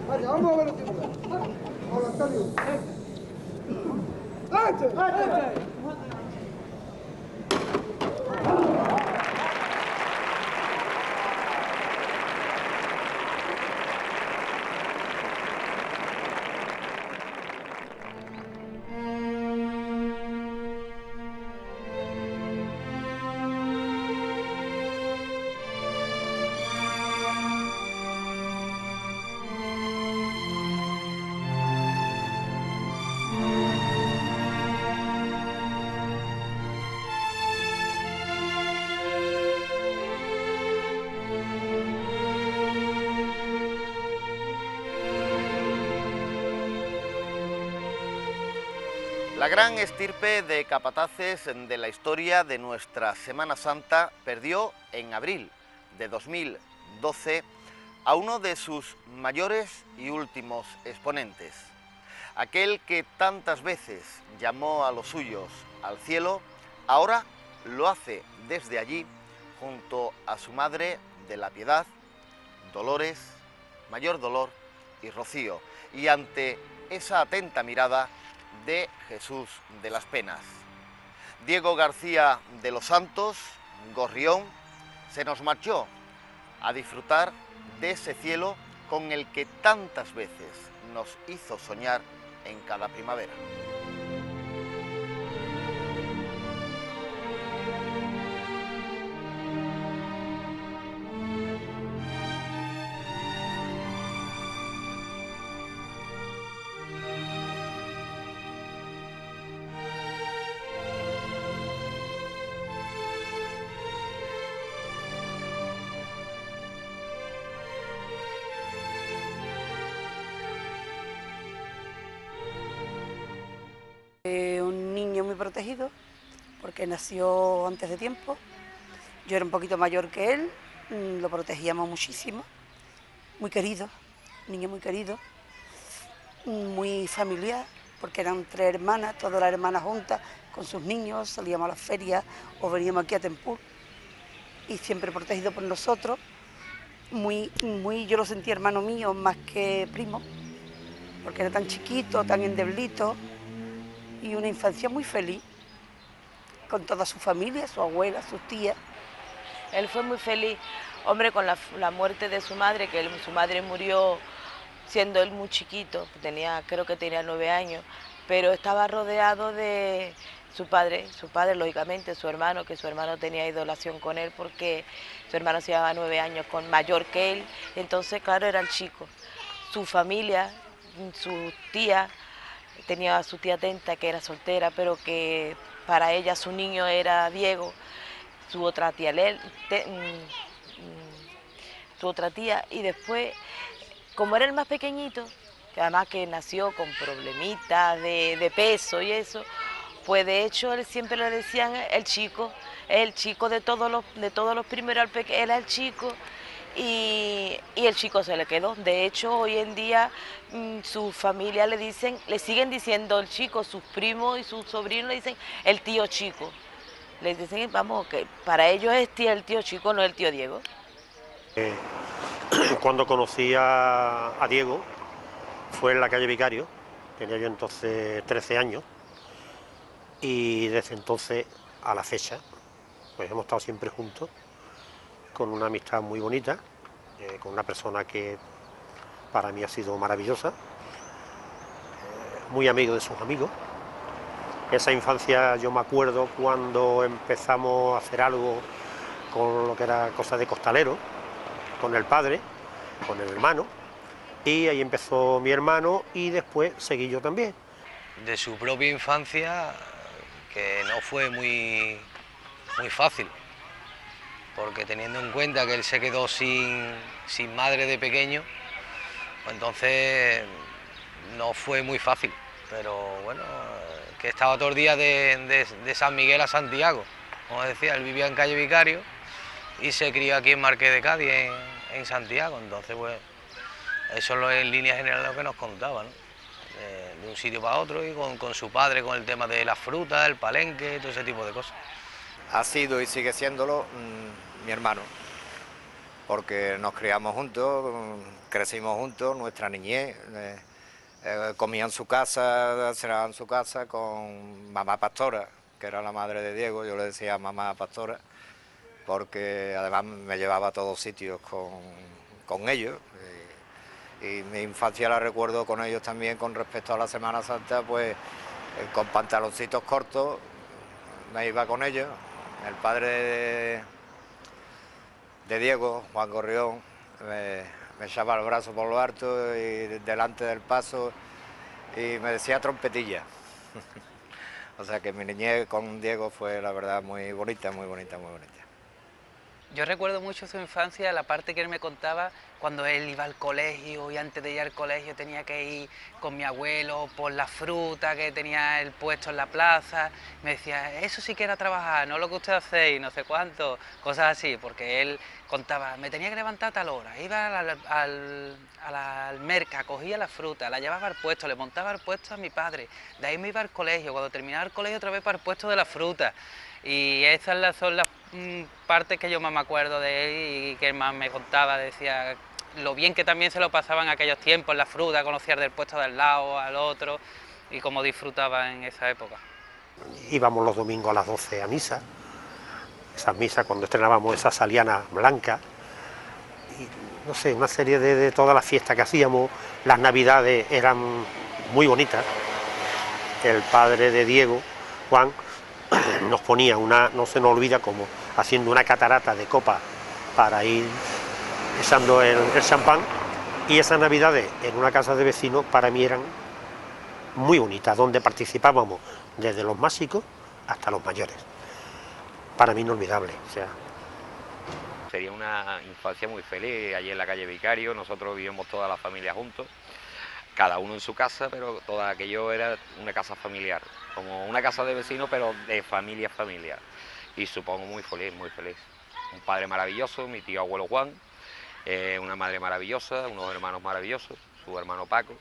Vaya, vamos a ver el titular. Hola, Antonio. La gran estirpe de capataces de la historia de nuestra Semana Santa perdió en abril de 2012 a uno de sus mayores y últimos exponentes. Aquel que tantas veces llamó a los suyos al cielo, ahora lo hace desde allí junto a su madre de la Piedad, Dolores, Mayor Dolor y Rocío, y ante esa atenta mirada de Jesús de las Penas. Diego García de los Santos, Gorrión, se nos marchó a disfrutar de ese cielo con el que tantas veces nos hizo soñar en cada primavera. Un niño muy protegido, porque nació antes de tiempo. Yo era un poquito mayor que él, lo protegíamos muchísimo. Muy querido, niño muy querido, muy familiar, porque eran 3 hermanas, todas las hermanas juntas, con sus niños, salíamos a las ferias o veníamos aquí a Tempur, y siempre protegido por nosotros. Yo lo sentí hermano mío más que primo, porque era tan chiquito, tan endeblito, y una infancia muy feliz, con toda su familia, su abuela, sus tías. Él fue muy feliz, hombre, con la muerte de su madre, que su madre murió siendo él muy chiquito, creo que tenía 9 años, pero estaba rodeado de su padre, lógicamente, su hermano, que su hermano tenía idolación con él porque su hermano se llevaba 9 años mayor que él, entonces claro, era el chico. Su familia, su tía, tenía a su tía Tenta, que era soltera, pero que para ella su niño era Diego, su otra tía su otra tía, y después, como era el más pequeñito, que además que nació con problemitas de peso y eso, pues de hecho él siempre le decían el chico de todos los primeros, era el chico, y el chico se le quedó. De hecho, hoy en día su familia le siguen diciendo el chico, sus primos y sus sobrinos le dicen el tío chico. Les dicen, vamos, que para ellos es el tío chico, no el tío Diego. Cuando conocí a Diego fue en la calle Vicario, tenía yo entonces 13 años, y desde entonces a la fecha pues hemos estado siempre juntos, con una amistad muy bonita, con una persona que para mí ha sido maravillosa, muy amigo de sus amigos. Esa infancia yo me acuerdo cuando empezamos a hacer algo con lo que era cosa de costalero, con el padre, con el hermano, y ahí empezó mi hermano y después seguí yo también. De su propia infancia, que no fue muy fácil, porque teniendo en cuenta que él se quedó sin madre de pequeño, pues entonces no fue muy fácil, pero bueno, que estaba todo el día de San Miguel a Santiago, como decía, él vivía en calle Vicario y se crió aquí en Marqués de Cádiz, en Santiago, entonces pues eso es en líneas generales lo que nos contaba, ¿no? De un sitio para otro, y con su padre, con el tema de las frutas, el palenque, todo ese tipo de cosas. Ha sido y sigue siéndolo mi hermano, porque nos criamos juntos, crecimos juntos, nuestra niñez, comía en su casa, cenaba en su casa con mamá Pastora, que era la madre de Diego. Yo le decía mamá Pastora, porque además me llevaba a todos sitios con ellos. Y mi infancia la recuerdo con ellos también con respecto a la Semana Santa, pues con pantaloncitos cortos me iba con ellos. El padre de Diego, Juan Gorrión, me echaba el brazo por lo alto y delante del paso y me decía trompetilla. O sea que mi niñez con Diego fue la verdad muy bonita, muy bonita, muy bonita. Yo recuerdo mucho su infancia, la parte que él me contaba cuando él iba al colegio y antes de ir al colegio tenía que ir con mi abuelo por la fruta que tenía él puesto en la plaza. Me decía, eso sí que era trabajar, no lo que usted hace y no sé cuánto, cosas así, porque él contaba, me tenía que levantar a tal hora, iba al merca, cogía la fruta, la llevaba al puesto, le montaba al puesto a mi padre, de ahí me iba al colegio, cuando terminaba el colegio otra vez para el puesto de la fruta. Y esas son las partes que yo más me acuerdo de él y que él más me contaba, decía lo bien que también se lo pasaba en aquellos tiempos, en la fruta, conocía del puesto del lado al otro y cómo disfrutaba en esa época. Íbamos los domingos a las 12 a misa, esas misas cuando estrenábamos esa saliana blanca, y no sé, una serie de todas las fiestas que hacíamos, las navidades eran muy bonitas. El padre de Diego, Juan, nos ponía no se nos olvida, como haciendo una catarata de copas para ir echando el champán, y esas navidades en una casa de vecinos para mí eran muy bonitas, donde participábamos desde los más chicos hasta los mayores. Para mí inolvidable, o sea. Sería una infancia muy feliz. Allí en la calle Vicario nosotros vivíamos toda la familia juntos, cada uno en su casa, pero todo aquello era una casa familiar, como una casa de vecinos, pero de familia a familia. Y supongo muy feliz, muy feliz. Un padre maravilloso, mi tío abuelo Juan, una madre maravillosa, unos hermanos maravillosos, su hermano Paco,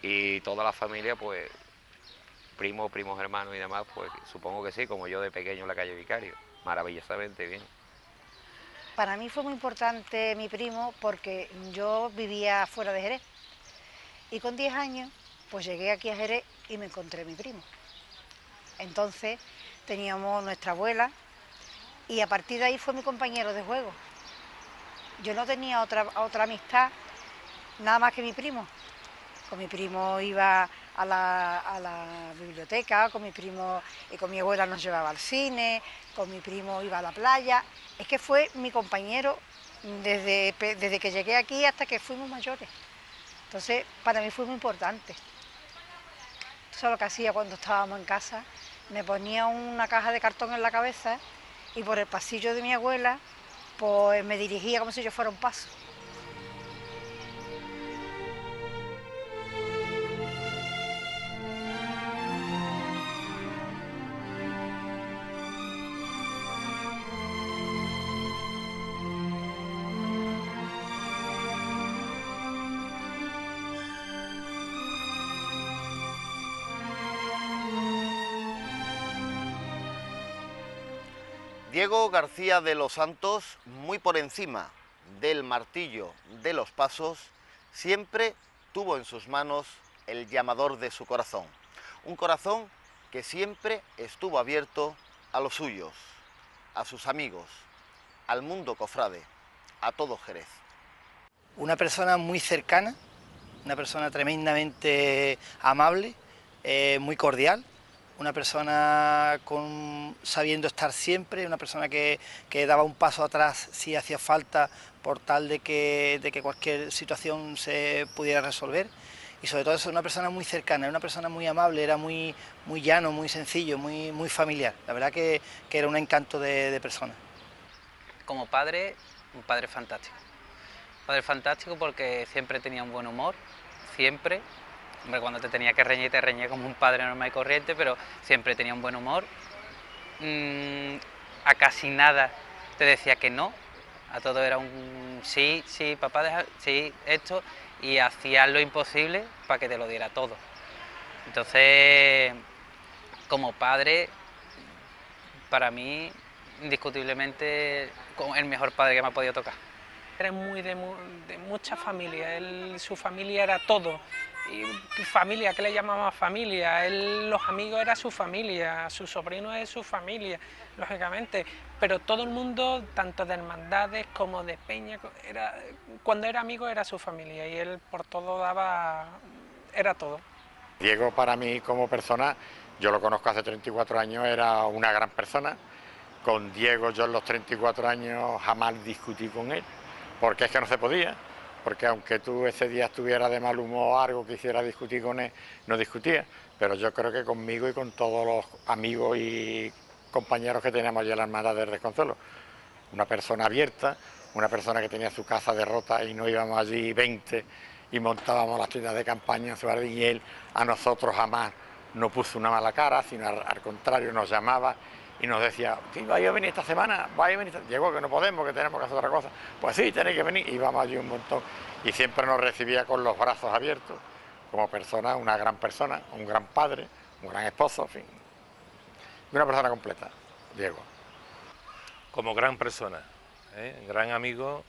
y toda la familia, pues, primos, hermanos y demás, pues supongo que sí, como yo de pequeño en la calle Vicario, maravillosamente bien. Para mí fue muy importante mi primo porque yo vivía fuera de Jerez. Y con 10 años, pues llegué aquí a Jerez y me encontré a mi primo. Entonces teníamos nuestra abuela y a partir de ahí fue mi compañero de juego. Yo no tenía otra amistad, nada más que mi primo. Con mi primo iba a la biblioteca, con mi primo y con mi abuela nos llevaba al cine, con mi primo iba a la playa. Es que fue mi compañero desde que llegué aquí hasta que fuimos mayores. Entonces, para mí fue muy importante. Eso es lo que hacía cuando estábamos en casa. Me ponía una caja de cartón en la cabeza y por el pasillo de mi abuela, pues me dirigía como si yo fuera un paso. Diego García de los Santos, muy por encima del martillo de los pasos, siempre tuvo en sus manos el llamador de su corazón. Un corazón que siempre estuvo abierto a los suyos, a sus amigos, al mundo cofrade, a todo Jerez. Una persona muy cercana, una persona tremendamente amable, muy cordial. Una persona sabiendo estar siempre, una persona que daba un paso atrás si hacía falta por tal de que cualquier situación se pudiera resolver. Y sobre todo es una persona muy cercana, una persona muy amable, era muy llano, muy sencillo, muy familiar. La verdad que era un encanto de persona. Como padre, un padre fantástico. Un padre fantástico porque siempre tenía un buen humor, siempre. Hombre, cuando te reñía como un padre normal y corriente, pero siempre tenía un buen humor. A casi nada te decía que no, a todo era un sí, papá, sí, esto, y hacías lo imposible para que te lo diera todo. Entonces, como padre, para mí, indiscutiblemente, el mejor padre que me ha podido tocar. Era de mucha familia, su familia era todo. Y familia, ¿qué le llamamos familia? Los amigos era su familia, su sobrino es su familia, lógicamente. Pero todo el mundo, tanto de hermandades como de peña, cuando era amigo era su familia y él por todo era todo. Diego para mí como persona, yo lo conozco hace 34 años, era una gran persona. Con Diego yo en los 34 años jamás discutí con él, porque es que no se podía, porque aunque tú ese día estuvieras de mal humor o algo, quisiera discutir con él, no discutía. Pero yo creo que conmigo y con todos los amigos y compañeros que teníamos allí en la Hermandad de Desconsuelo, una persona abierta, una persona que tenía su casa de rota y no íbamos allí 20 y montábamos las tiendas de campaña en su jardín, y él a nosotros jamás no puso una mala cara, sino al contrario nos llamaba y nos decía, ¿vais a venir esta semana? ¿Vais a venir? Llegó que no podemos, que tenemos que hacer otra cosa. Pues sí, tenéis que venir. Y íbamos allí un montón. Y siempre nos recibía con los brazos abiertos, como persona, una gran persona, un gran padre, un gran esposo, en fin. Una persona completa, Diego. Como gran persona, gran amigo,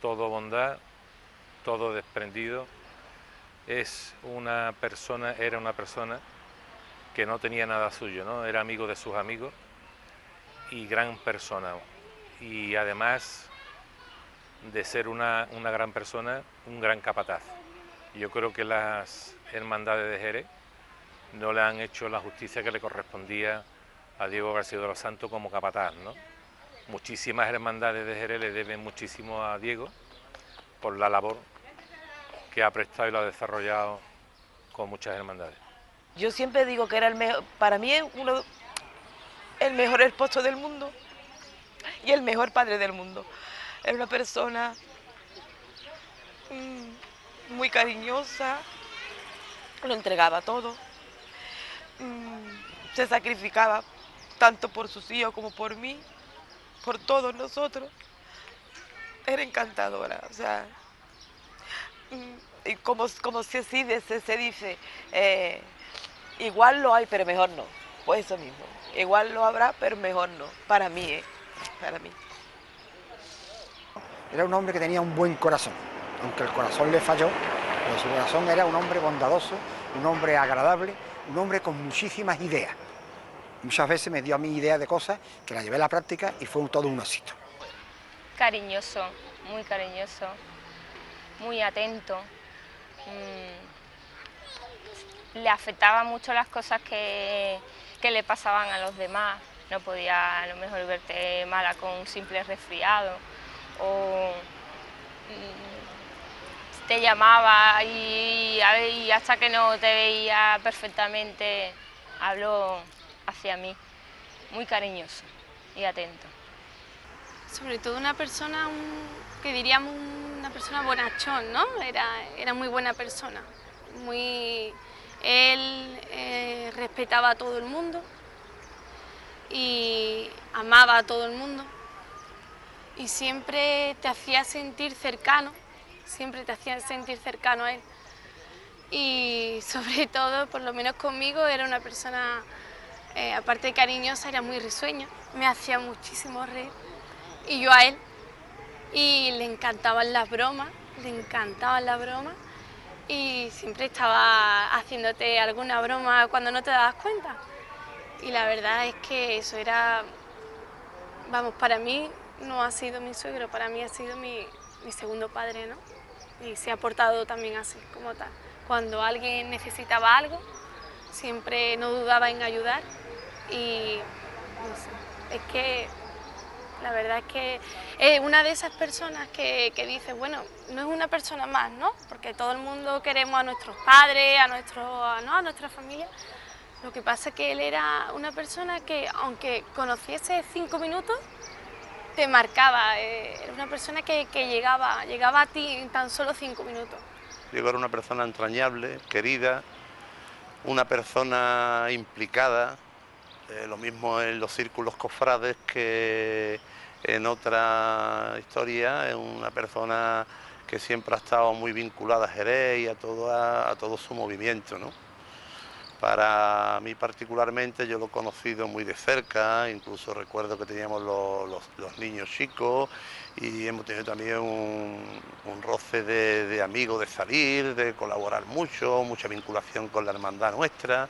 todo bondad, todo desprendido. Era una persona que no tenía nada suyo, ¿no? Era amigo de sus amigos y gran persona. Y además de ser una gran persona, un gran capataz. Yo creo que las hermandades de Jerez no le han hecho la justicia que le correspondía a Diego García de los Santos como capataz, ¿no? Muchísimas hermandades de Jerez le deben muchísimo a Diego por la labor que ha prestado y lo ha desarrollado con muchas hermandades. Yo siempre digo que era para mí es el mejor esposo del mundo y el mejor padre del mundo. Era una persona muy cariñosa, lo entregaba todo, se sacrificaba tanto por sus hijos como por mí, por todos nosotros. Era encantadora, o sea, y como se dice, igual lo hay, pero mejor no. Pues eso mismo. Igual lo habrá, pero mejor no. Para mí, para mí. Era un hombre que tenía un buen corazón. Aunque el corazón le falló, pero su corazón era un hombre bondadoso, un hombre agradable, un hombre con muchísimas ideas. Muchas veces me dio a mí ideas de cosas que las llevé a la práctica y fue todo un éxito. Cariñoso, muy atento. Le afectaban mucho las cosas que le pasaban a los demás. No podía a lo mejor verte mala con un simple resfriado, o te llamaba y hasta que no te veía perfectamente habló hacia mí. Muy cariñoso y atento. Sobre todo una persona, que diríamos una persona bonachón, ¿no? Era muy buena persona, Él respetaba a todo el mundo y amaba a todo el mundo y siempre te hacía sentir cercano, a él. Y sobre todo, por lo menos conmigo, era una persona, aparte de cariñosa, era muy risueña, me hacía muchísimo reír. Y yo a él, y le encantaban las bromas, y siempre estaba haciéndote alguna broma cuando no te dabas cuenta. Y la verdad es que eso era, vamos, para mí no ha sido mi suegro, para mí ha sido mi segundo padre, ¿no? Y se ha portado también así, como tal. Cuando alguien necesitaba algo, siempre no dudaba en ayudar y no sé, es que la verdad es que es una de esas personas que dice, bueno, no es una persona más, ¿no? Porque todo el mundo queremos a nuestros padres, a nuestra familia. Lo que pasa es que él era una persona que, aunque conociese 5 minutos, te marcaba. Era una persona que llegaba a ti en tan solo 5 minutos. Diego era una persona entrañable, querida, una persona implicada, lo mismo en los círculos cofrades que en otra historia, es una persona que siempre ha estado muy vinculada a Jerez y a todo su movimiento, ¿no? Para mí particularmente yo lo he conocido muy de cerca, incluso recuerdo que teníamos los niños chicos y hemos tenido también un roce de amigos, de salir, de colaborar mucho, mucha vinculación con la hermandad nuestra.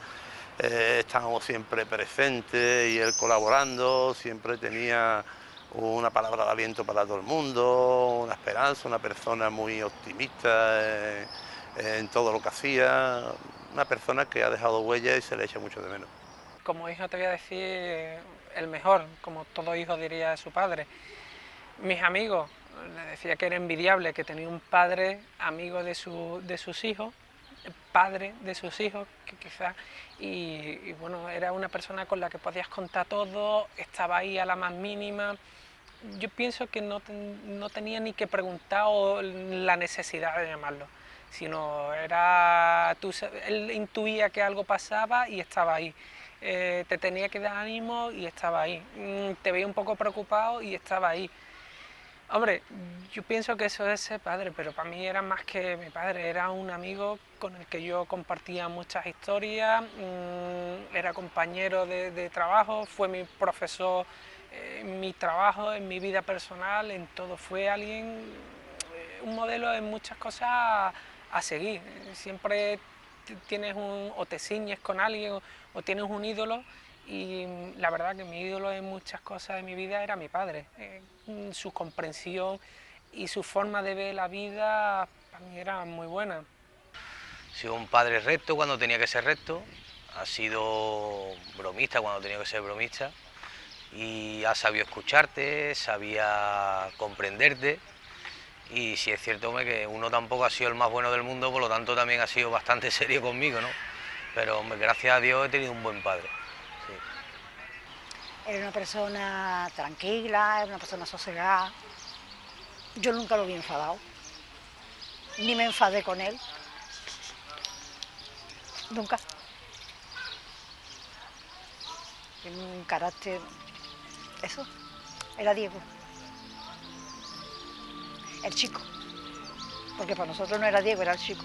Estábamos siempre presentes y él colaborando, siempre tenía una palabra de aliento para todo el mundo, una esperanza, una persona muy optimista en todo lo que hacía, una persona que ha dejado huella y se le echa mucho de menos. Como hijo te voy a decir el mejor, como todo hijo diría a su padre. Mis amigos, le decía que era envidiable, que tenía un padre amigo de sus hijos, padre de sus hijos, que quizás, y bueno, era una persona con la que podías contar todo, estaba ahí a la más mínima. Yo pienso que no tenía ni que preguntar o la necesidad de llamarlo, sino él intuía que algo pasaba y estaba ahí. Te tenía que dar ánimo y estaba ahí. Te veía un poco preocupado y estaba ahí. Hombre, yo pienso que eso es ser padre, pero para mí era más que mi padre, era un amigo con el que yo compartía muchas historias, era compañero de trabajo, fue mi profesor en mi trabajo, en mi vida personal, en todo. Fue alguien, un modelo en muchas cosas a seguir. Siempre tienes o te ciñes con alguien o tienes un ídolo. Y la verdad que mi ídolo en muchas cosas de mi vida era mi padre. Su comprensión y su forma de ver la vida para mí era muy buena. Ha sido un padre recto cuando tenía que ser recto, ha sido bromista cuando tenía que ser bromista y ha sabido escucharte, sabía comprenderte. Y sí es cierto, hombre, que uno tampoco ha sido el más bueno del mundo, por lo tanto también ha sido bastante serio conmigo, ¿no? Pero hombre, gracias a Dios he tenido un buen padre. Era una persona tranquila, era una persona sosegada. Yo nunca lo vi enfadado, ni me enfadé con él. Nunca. Tiene un carácter... Eso, era Diego. El chico. Porque para nosotros no era Diego, era el chico.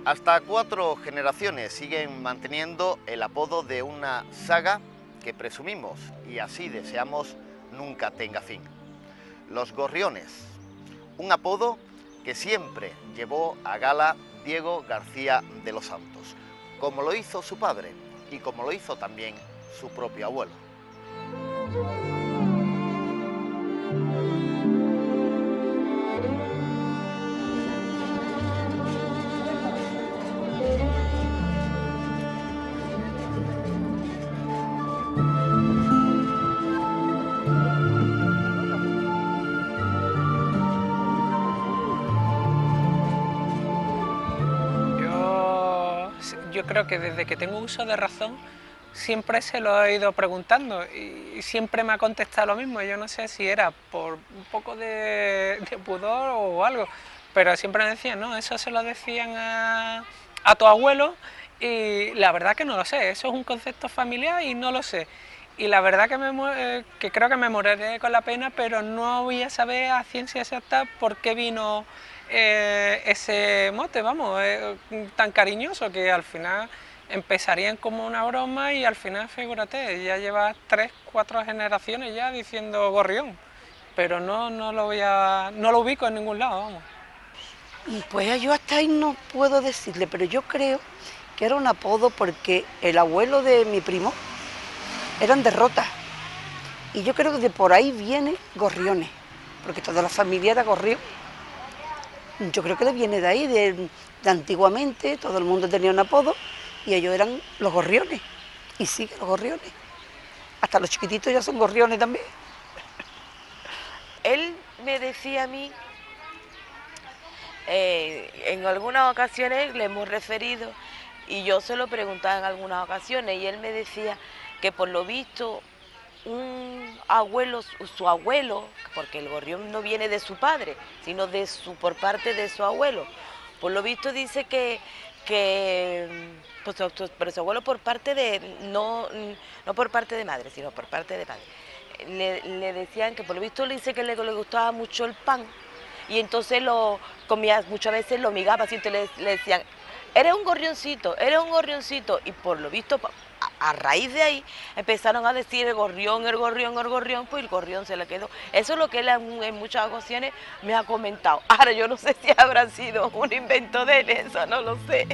Hasta 4 generaciones siguen manteniendo el apodo de una saga que presumimos y así deseamos nunca tenga fin. Los Gorriones, un apodo que siempre llevó a gala Diego García de los Santos, como lo hizo su padre y como lo hizo también su propio abuelo. Yo creo que desde que tengo uso de razón siempre se lo he ido preguntando y siempre me ha contestado lo mismo. Yo no sé si era por un poco de pudor o algo, pero siempre me decían, no, eso se lo decían a tu abuelo y la verdad que no lo sé, eso es un concepto familiar y no lo sé. Y la verdad que creo que me moriré con la pena, pero no voy a saber a ciencia exacta por qué vino ese mote, vamos, tan cariñoso, que al final empezarían como una broma y al final, figúrate, ya llevas 3, 4 generaciones ya diciendo gorrión, pero no lo ubico en ningún lado, vamos. Pues yo hasta ahí no puedo decirle, pero yo creo que era un apodo porque el abuelo de mi primo eran derrotas y yo creo que de por ahí viene Gorriones, porque toda la familia era gorrión. Yo creo que viene de ahí, de antiguamente, todo el mundo tenía un apodo y ellos eran los gorriones, y siguen los gorriones. Hasta los chiquititos ya son gorriones también. Él me decía a mí, en algunas ocasiones le hemos referido, y yo se lo preguntaba en algunas ocasiones, y él me decía que por lo visto un abuelo, su abuelo, porque el gorrión no viene de su padre, sino por parte de su abuelo. Por lo visto dice pero su abuelo por parte de, no por parte de madre, sino por parte de padre. Le decían que por lo visto le dice que le gustaba mucho el pan y entonces lo comía, muchas veces lo migaba, así entonces le decían, eres un gorrioncito, y por lo visto a raíz de ahí empezaron a decir el gorrión, pues el gorrión se le quedó. Eso es lo que él en muchas ocasiones me ha comentado. Ahora yo no sé si habrá sido un invento de él, eso no lo sé.